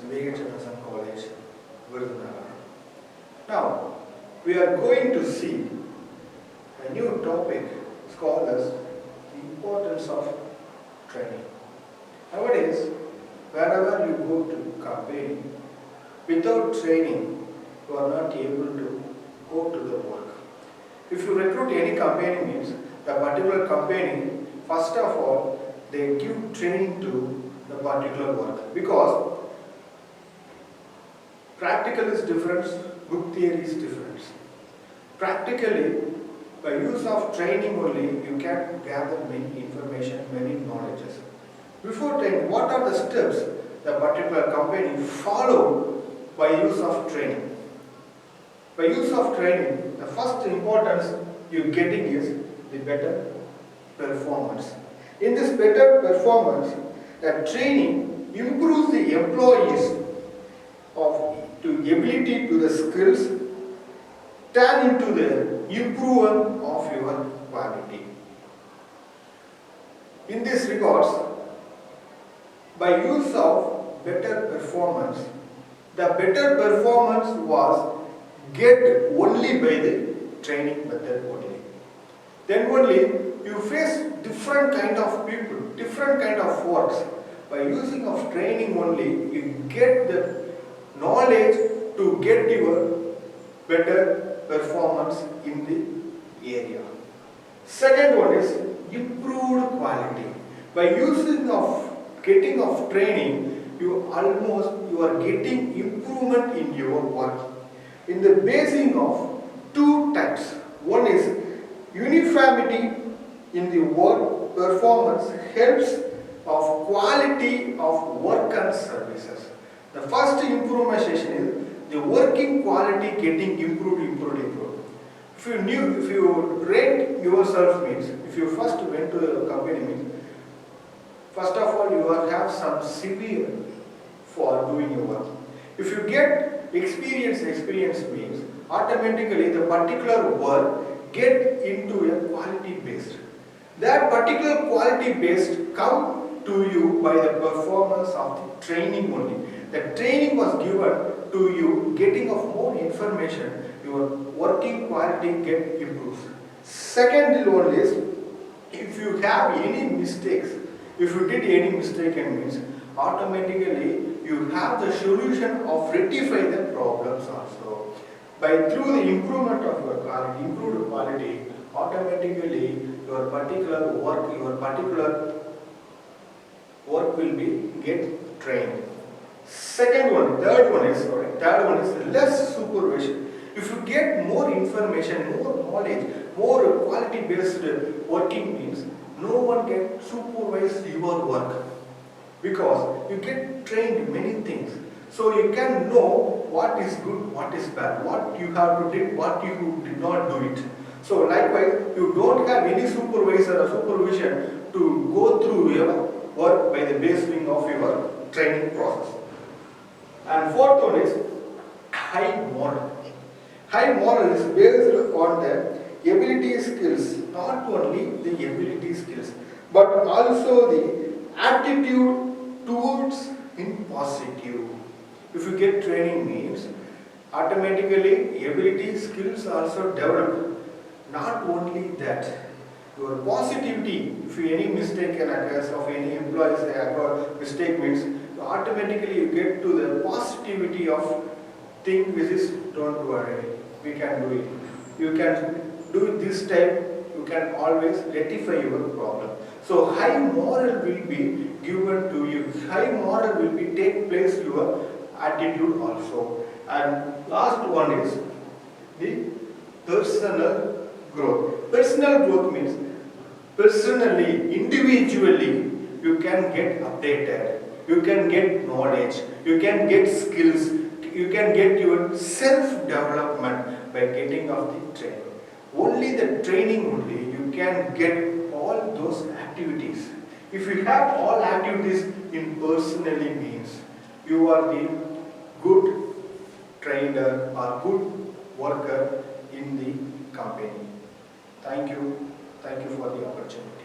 V.H.N.S.N.College, Virudhunagar. Now, we are going to see a new topic called as the importance of training. Nowadays, wherever you go to company, without training, you are not able to go to the work. If you recruit any company, means the particular company, first of all, they give training to the particular work, because practical is different, book theory is different. Practically, by use of training only, you can gather many information, many knowledges. Before training, what are the steps the particular company follow by use of training? By use of training, the first importance you getting is the better performance. In this better performance, the training improves the employees to ability to the skills, turn into the improvement of your quality. In this regards, by use of better performance, the better performance was get only by the training method only. Then only you face different kind of people, different kind of works. By using of training only, you get the knowledge to get your better performance in the area. Second one is improved quality. By using of getting of training, you are getting improvement in your work. In the basing of two types. One is uniformity in the work performance helps of quality of work and services. The first improvement is the working quality getting improved. If you rate yourself means, if you first went to the company means, first of all you will have some severe for doing your work. If you get experience means automatically the particular work get into a quality based. That particular quality based come to you by the performance of the training only. The training was given to you, getting of more information, your working quality get improved. Second one is, if you have any mistakes, if you did any mistake and means, automatically you have the solution of rectify the problems also. By through the improvement of your quality, improved quality, automatically your particular work will be get trained. Third one is less supervision. If you get more information, more knowledge, more quality based working means, no one can supervise your work, because you get trained many things. So you can know what is good, what is bad, what you have to do, what you did not do it. So likewise, you don't have any supervisor or supervision to go through your work by the basing of your training process. And fourth one is high moral. High moral is based on the ability skills, not only the ability skills, but also the attitude towards in positive. If you get training means, automatically ability skills also develop. Not only that, your positivity, if any mistake can occur, of any employees occur, mistake means, automatically you get to the positivity of thing which is don't worry, we can do it. You can do it this time, you can always rectify your problem. So high moral will be given to you. High moral will be take place your attitude also. And last one is the personal growth. Personal growth means personally, individually, you can get updated, you can get knowledge, you can get skills, you can get your self-development by getting of the training. Only the training only, you can get all those activities. If you have all activities in personally means, you are the good trainer or good worker in the company. Thank you for the opportunity.